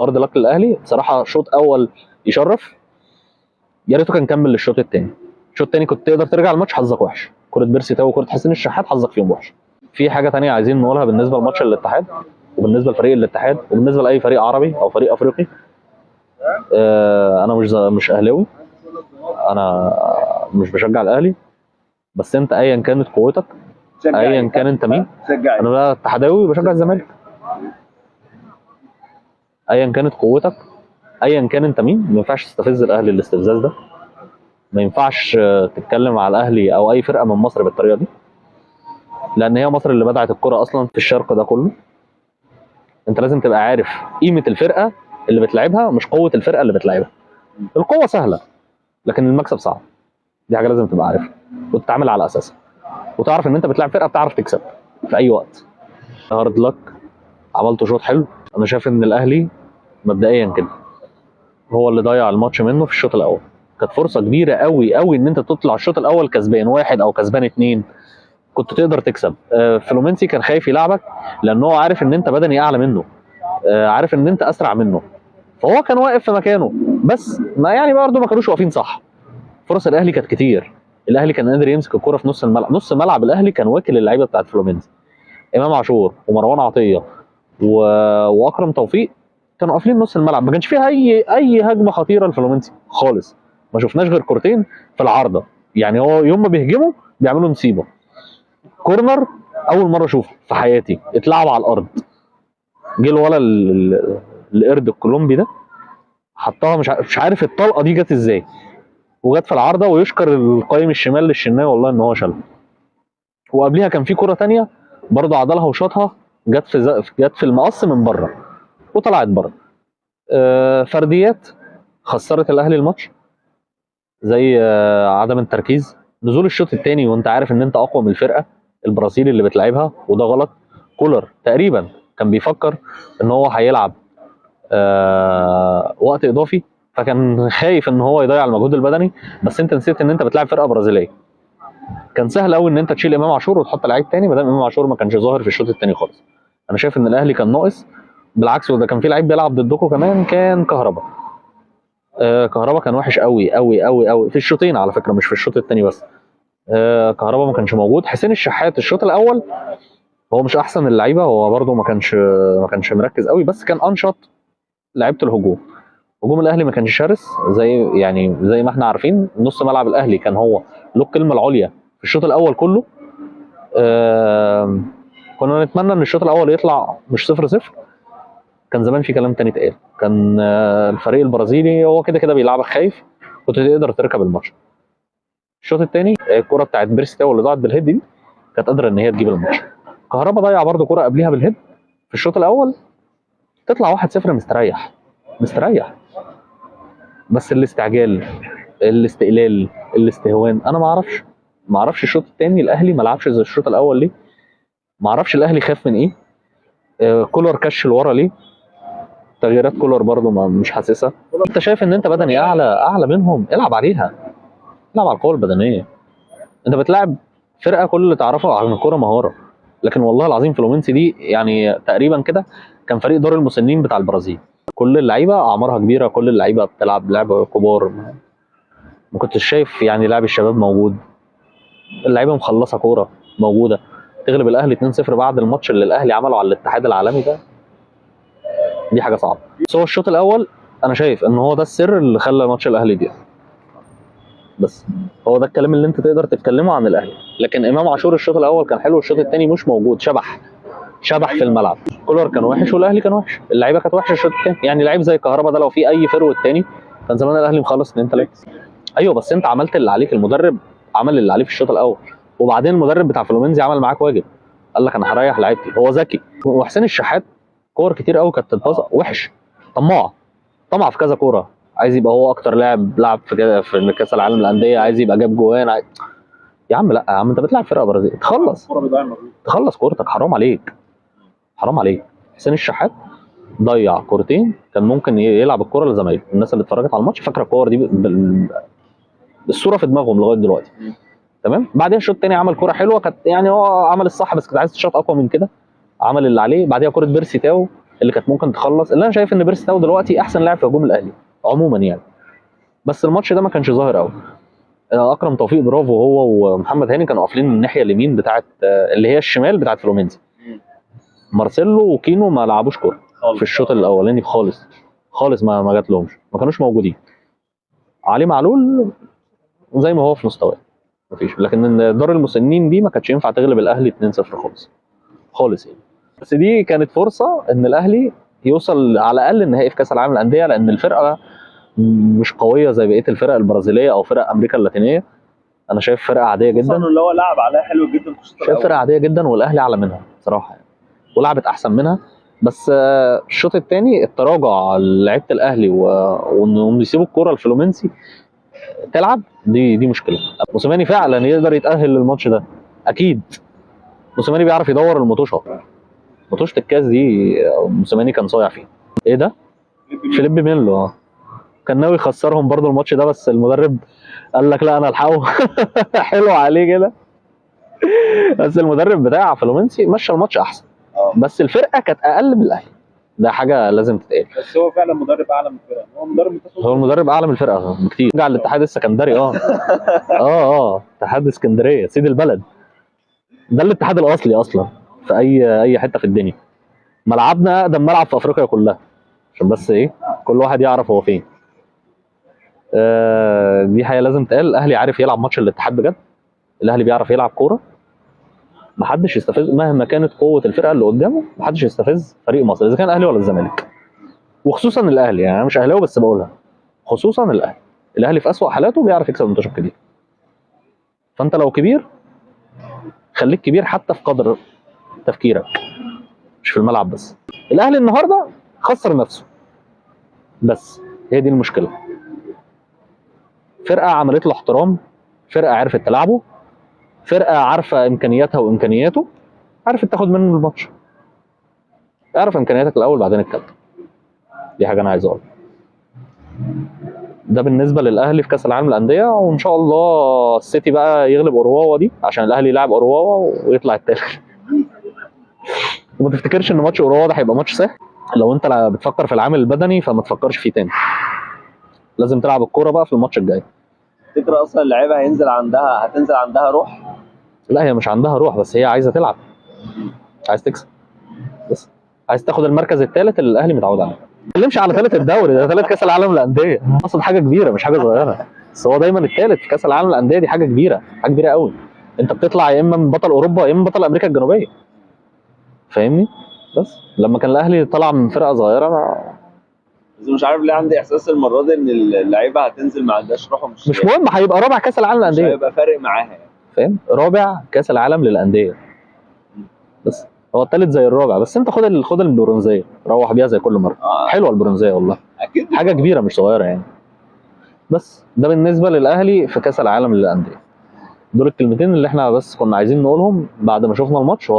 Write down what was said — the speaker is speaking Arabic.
ارض لك للاهلي بصراحه، شوط اول يشرف، يا ريته كان كمل للشوط الثاني. الشوط الثاني كنت تقدر ترجع الماتش، حظك وحش، كره بيرسي تاو وكره حسين الشحات حظك فيهم وحش. في حاجه ثانيه عايزين نقولها بالنسبه لماتش الاتحاد، وبالنسبه لفريق الاتحاد، وبالنسبه لاي فريق عربي او فريق افريقي. انا مش اهلاوي، انا مش بشجع الاهلي، بس انت ايا كانت قوتك، ايا كان انت مين، انا بقى اتحداوي بشجع الزمالك. ايا كانت قوتك، ايا كان انت مين، ما ينفعش تستفز الاهلي الاستفزاز ده. ما ينفعش تتكلم على الاهلي او اي فرقه من مصر بالطريقه دي، لان هي مصر اللي بدعت الكره اصلا في الشرق ده كله. انت لازم تبقى عارف قيمه الفرقه اللي بتلعبها، مش قوه الفرقه اللي بتلعبها. القوه سهله لكن المكسب صعب، دي حاجه لازم تبقى عارفها وتتعامل على اساسها، وتعرف ان انت بتلعب فرقه بتعرف تكسب في اي وقت. هارد لك، عملته شوط حلو. انا شايف ان الاهلي مبدئيا كده هو اللي ضيع الماتش منه في الشوط الاول. كانت فرصه كبيره قوي قوي ان انت تطلع الشوط الاول كسبان واحد او كسبان اتنين، كنت تقدر تكسب. فلومينسي كان خايف يلعبك لان هو عارف ان انت بدني اعلى منه، عارف ان انت اسرع منه، فهو كان واقف في مكانه. بس ما يعني برضه ما كانوش واقفين صح. فرص الاهلي كانت كتير، الاهلي كان قادر يمسك الكرة في نص الملعب. نص ملعب الاهلي كان واكل اللعيبه بتاعت فلومينسي، امام عاشور ومروان عطيه و... واكرم توفيق كانوا قافلين نص الملعب. ما كانش فيها اي هجمه خطيره لفلومينسي خالص، ما شفناش غير كورتين في العارضه. يعني هو يوم ما بيهجموا بيعملوا مصيبه. كورنر اول مره اشوفه في حياتي اتلعب على الارض، جه الولا القرد الكولومبي ده حطها، مش عارف الطلقه دي جت ازاي، وجت في العارضه. ويشكر القايم الشمال للشناوي والله ان هو شالها. وقبليها كان في كره تانية برضه عدلها وشاطها، جت في المقص من بره وطلعت بره. فرديات خسرت الاهلي الماتش، زي عدم التركيز، نزول الشوط الثاني وانت عارف ان انت اقوى من الفرقه البرازيلي اللي بتلعبها، وده غلط. كولر تقريبا كان بيفكر ان هو هيلعب وقت اضافي، فكان خايف ان هو يضيع المجهود البدني. بس انت نسيت ان انت بتلعب فرقه برازيليه. كان سهل قوي ان انت تشيل امام عاشور وتحط لعيب تاني، ما دام امام عاشور ما كانش ظاهر في الشوط الثاني خالص. انا شايف ان الاهلي كان ناقص، بالعكس، وده كان في لعيب بيلعب ضدكم كمان، كان كهربا. كهربا كان وحش قوي قوي قوي قوي في الشوطين على فكره، مش في الشوط الثاني بس. كهربا ما كانش موجود. حسين الشحات الشوط الاول هو مش احسن اللعيبه، هو برده ما كانش مركز قوي، بس كان انشط لعيبه الهجوم. هجوم الاهلي ما كانش شرس، زي ما احنا عارفين. نص ملعب الاهلي كان هو له الكلمه العليا في الشوط الاول كله. كنا نتمنى ان الشوط الاول يطلع مش 0-0، كان زمان في كلام تاني اتقال. كان الفريق البرازيلي هو كده كده بيلعبك خايف، كنت تقدر تركب الماتش. الشوط الثاني الكره بتاعت بيرسي تاو اللي ضاعت بالهيد دي كانت قادره ان هي تجيب الماتش. كهربا ضيع برده كره قبليها بالهيد في الشوط الاول، تطلع 1-0 مستريح مستريح. بس الاستعجال، الاستقلال، الاستهوان، انا ما اعرفش الشوط الثاني الاهلي ما لعبش زي الشوط الاول ليه. ما اعرفش الاهلي خاف من ايه. كولر كش لورا ليه. تغييرات كولر برضه مش حاسسها. انت شايف ان انت بدني اعلى منهم، العب عليها، العب على القوه البدنيه. انت بتلعب فرقه كل اللي تعرفه عن الكوره مهاره. لكن والله العظيم فلومينسي دي يعني تقريبا كده كان فريق دار المسنين بتاع البرازيل. كل اللعيبه اعمارها كبيره، كل اللعيبه بتلعب لعب كبار. ما كنتش شايف يعني لاعب الشباب موجود. اللعيبه مخلصه كوره موجوده. تغلب الاهلي 2-0 بعد الماتش اللي الاهلي عمله على الاتحاد العالمي ده، دي حاجه صعبه. بس هو الشوط الاول انا شايف ان هو ده السر اللي خلى ماتش الاهلي دي. بس هو ده الكلام اللي انت تقدر تتكلمه عن الاهلي. لكن امام عاشور الشوط الاول كان حلو، الشوط الثاني مش موجود. شبح في الملعب. كولر كان وحش والاهلي كان وحش، اللعيبه كانت وحشه الشوط الثاني. يعني لعيب زي كهربا ده لو في اي فروت تاني كان زمان الاهلي مخلص 2-3. ايوه بس انت عملت اللي عليك، المدرب عمل اللي عليه في الشوط الاول، وبعدين المدرب بتاع فلومينزي عمل معاك واجب، قال لك انا هريح لعيبتي. هو ذكي. وحسين الشحات كور كتير قوي كانت تتباص وحش، طمع في كذا كوره، عايز يبقى هو اكتر لاعب لعب في كاس العالم للانديه، عايز يبقى جاب جوان. يا عم لا يا عم، انت بتلعب فرقه برازيل، تخلص كورتك، حرام عليك، حرام عليك. حسين الشحات ضيع كورتين كان ممكن يلعب الكوره لزمايله. الناس اللي اتفرجت على الماتش فاكره الكور دي بالصوره في دماغهم لغايه دلوقتي. تمام. بعدها الشوط الثاني عمل كوره حلوه، كانت يعني هو عمل الصح بس كنت عايز تشوط اقوى من كده. عمل اللي عليه. بعدها كوره بيرسي تاو اللي كانت ممكن تخلص. اللي انا شايف ان بيرسي تاو دلوقتي احسن لاعب في هجوم الاهلي عموما يعني، بس الماتش ده ما كانش ظاهر قوي. اكرم توفيق برافو، هو ومحمد هاني كانوا قافلين الناحيه اليمين بتاعت اللي هي الشمال بتاعت فلومينزي. مارسيلو وكينو ما لعبوش كوره في الشوط الاولاني خالص خالص، ما جات لهمش، ما كانوش موجودين. علي معلول زي ما هو في مستواه مفيش، لكن دار المسنين دي ما كانتش ينفع تغلب الاهلي 2-0 خالص خالص يعني. بس دي كانت فرصه ان الاهلي يوصل على الاقل النهائي في كاس العالم للانديه، لان الفرقه مش قويه زي بقيه الفرق البرازيليه او فرق امريكا اللاتينيه. انا شايف فرقه عاديه جدا، اللي هو لعب عليها حلو جدا في الشوط شايف فرقه عاديه جدا، والاهلي اعلى منها بصراحه يعني، ولعبت احسن منها. بس الشوط الثاني التراجع لعيبه الاهلي وانهم يسيبوا الكوره لفلومينسي تلعب، دي مشكله. موسيماني فعلا يقدر يتاهل للماتش ده اكيد. موسيماني بيعرف يدور المطوشه. مطوشه الكاس دي موسيماني كان صايع فيها. ايه ده؟ فيليب ميلو كان ناوي يخسرهم برضو الماتش ده، بس المدرب قال لك لا انا الحقه. حلو عليه كده. بس المدرب بتاع فلومينسي مشى الماتش احسن، بس الفرقه كانت اقل من الاهلي، ده حاجه لازم تتقال. بس هو فعلا مدرب اعلى من الفرقه، هو المدرب اعلى من الفرقه بكتير. رجع الاتحاد السكندري اتحاد اسكندريه سيد البلد، ده الاتحاد الاصلي اصلا في اي حته في الدنيا. ملعبنا اقدم ملعب في افريقيا كلها، عشان بس ايه كل واحد يعرف هو فين. دي حاجه لازم تقال. الاهلي عارف يلعب ماتش الاتحاد بجد، الاهلي بيعرف يلعب كوره، محدش يستفز مهما كانت قوه الفرقه اللي قدامه، محدش يستفز فريق مصر اذا كان الاهلي ولا الزمالك، وخصوصا الاهلي. يعني انا مش اهلاوي بس بقولها، خصوصا الاهلي في اسوأ حالاته بيعرف يكسب الماتشات كتير. فانت لو كبير خليك كبير حتى في قدر تفكيرك، مش في الملعب بس. الاهلي النهارده خسر نفسه، بس هي دي المشكله. فرقه عملت له احترام، فرقه عرفت تلعبه، فرقه عارفه امكانياتها وامكانياته، عرفت تاخد منه الماتش. اعرف امكانياتك الاول بعدين الكابتن، دي حاجه انا عايز اقولها. ده بالنسبه للاهلي في كاس العالم للانديه، وان شاء الله السيتي بقى يغلب اورواوا دي، عشان الاهلي يلعب اورواوا ويطلع التالت. وما تفتكرش ان ماتش اورواوا ده هيبقى ماتش سهل. لو انت بتفكر في العامل البدني فما تفكرش فيه تاني، لازم تلعب الكوره بقى في الماتش الجاي. تفتكر اصلا اللعيبه هتنزل عندها روح؟ لا هي مش عندها روح، بس هي عايزه تلعب، عايز تكسب، بس عايز تاخد المركز الثالث اللي الاهلي متعود عليه. ما تتكلمش على ثالث الدوري، ده ثالث كاس العالم للانديه، اقصد حاجه كبيره مش حاجه صغيره. بس هو دايما الثالث في كاس العالم للانديه، دي حاجه كبيره، حاجه كبيره قوي. انت بتطلع يا اما من بطل اوروبا يا اما بطل امريكا الجنوبيه، فاهمني؟ بس لما كان الاهلي طلع من فرقه صغيره بس مش عارف ليه عندي احساس المره دي ان اللعيبه هتنزل ما عندهاش روح، مش مهم، هيبقى رابع كاس العالم للانديه، مش هيبقى فارق معاها يعني، فاهم؟ رابع كاس العالم للانديه، بس هو الثالث زي الرابع، بس انت خد البرونزيه روح بيها زي كل مره. حلوه البرونزيه والله، اكيد حاجه كبيره مش صغيره يعني. بس ده بالنسبه للاهلي في كاس العالم للانديه. دول الكلمتين اللي احنا بس كنا عايزين نقولهم بعد ما شفنا الماتش.